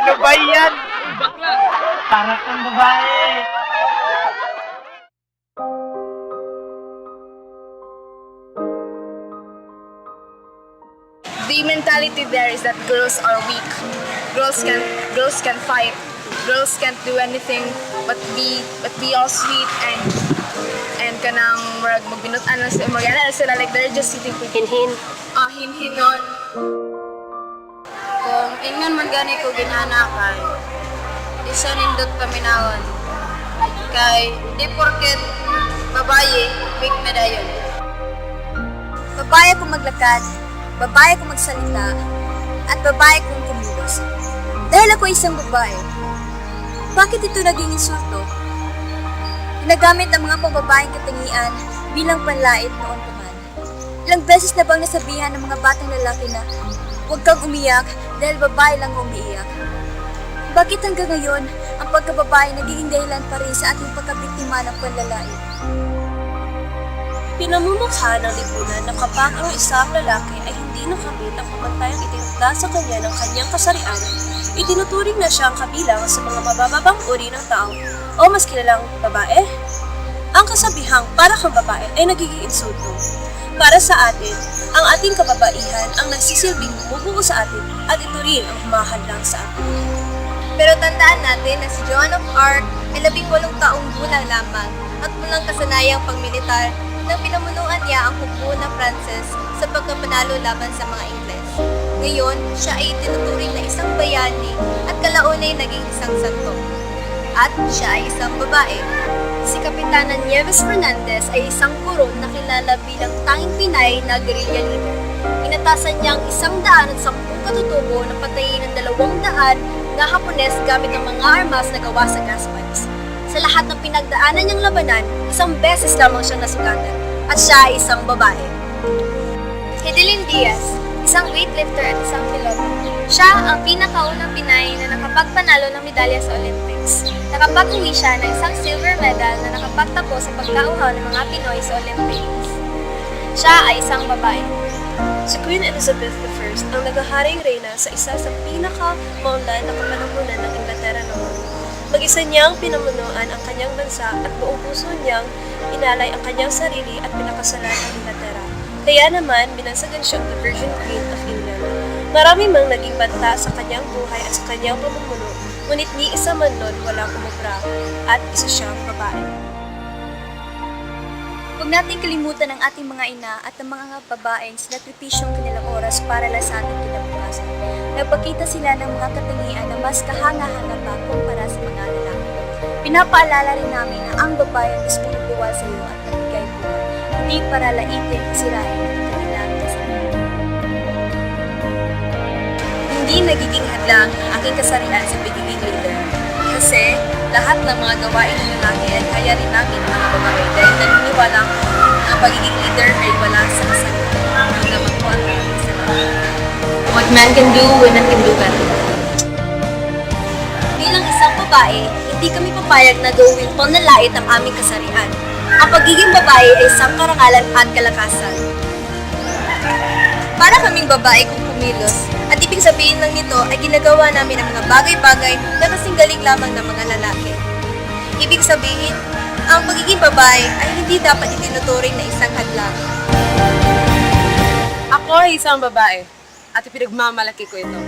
Ano ba yan? Bakla! Para kang babae! The mentality there is that girls are weak. Girls can fight. Girls can't do anything but be all sweet and kanang magbinutan lang sila, sila like they're just sitting with Hinhin. hinhinon. Kung ingon man gani ko ginana kay isa nindot paminawon. Kay di porket babaye, weak na dayon. Babae kung maglakad, babae kung magsalita, at babae kung kumilos. Dahil ako isang babae, bakit ito naging insulto? Ginagamit ang mga pambabaeng katangian bilang panlait noon pa man. Ilang beses na bang nasabihan ng mga batang lalaki na huwag kang umiyak dahil babae lang umiiyak? Bakit hanggang ngayon ang pagkababae nagiging dahilan pa rin sa ating pagkabiktima ng panlalait? Pinamumukha ng lipunan na kapag ang isang lalaki ay hindi nakamit ang pamantayang itinutla sa kanya ng kanyang kasarian, itinuturing na siyang kabilang sa mga mabababang uri ng tao o mas kilalang babae. Ang kasabihang para kang babae ay nagiging insulto. Para sa atin, ang ating kababaihan ang nagsisilbing bumubuo sa atin at ito rin ang humahadlang sa atin. Pero tandaan natin na si Joan of Arc ay 18 taong gulang lamang at walang kasanayang pagmilitar nang pinamunuan niya ang hukbo ng Pranses sa pagkapanalo laban sa mga Ingles. Ngayon, siya ay tinuturing na isang bayani at kalaunay naging isang santo. At siya ay isang babae. Si Kapitana Nieves Fernandez ay isang guro na kilala bilang tanging Pinay na guerrilla leader. Inatasan niyang 110 katutubo na patayin ng 200 na Hapones gamit ang mga armas na gawa sa gas pipes. Sa lahat ng pinagdaanan niyang labanan, 1 beses lamang siyang nasugatan at siya ay isang babae. Hidelin Diaz, isang weightlifter at isang piloto. Siya ang pinakaunang Pinay na nakapagpanalo ng medalya sa Olympics. Nakapag-uwi siya ng isang silver medal na nakapagtapos sa pagkauhaw ng mga Pinoy sa Olympics. Siya ay isang babae. Si Queen Elizabeth I ang nagaharing reyna sa isa sa pinaka-maunlad na kapanahunan ng Inglaterra noon. Mag-isa niyang pinamunuan ang kanyang bansa at buong puso niyang inalay ang kanyang sarili at pinakasalan ang Inglaterra. Kaya naman, binansagan siyang the Virgin Queen of England. Marami mang naging banta sa kanyang buhay at sa kanyang pamumuno, ngunit ni isa man nun walang umubra at isa siyang babae. Huwag nating kalimutan ang ating mga ina at ang mga babaeng sinakripisyong kanilang oras para lang sa ating kinabukasan. Nagpakita sila ng mga katangian na mas kahanga-hanga pa kumpara sa mga lalaki. Pinapaalala rin namin na ang babae ang mismong buwal sa iyo at magbigay buhay, hindi para laitin at sirain ang kanilang kasarian. Hindi nagiging hadlang ang aking kasarian sa pagiging leader. Kasi lahat ng mga gawain ng lalaki ay kaya rin namin ang mga babae dahil naniniwala ko ang pagiging leader ay wala sa kasarian. Ang naman po ang maraming salamat. What man can do, women can do better. Bilang isang babae, hindi kami papayag na gawin panlalait ang aming kasarian. Ang pagiging babae ay isang karangalan at kalakasan. Para kaming babae kung kumilos, at ibig sabihin lang nito ay ginagawa namin ang mga bagay-bagay na kasing galing lamang ng mga lalaki. Ibig sabihin, ang pagiging babae ay hindi dapat itinuturing na isang hadlang. Ako ay isang babae at ipinagmamalaki ko ito.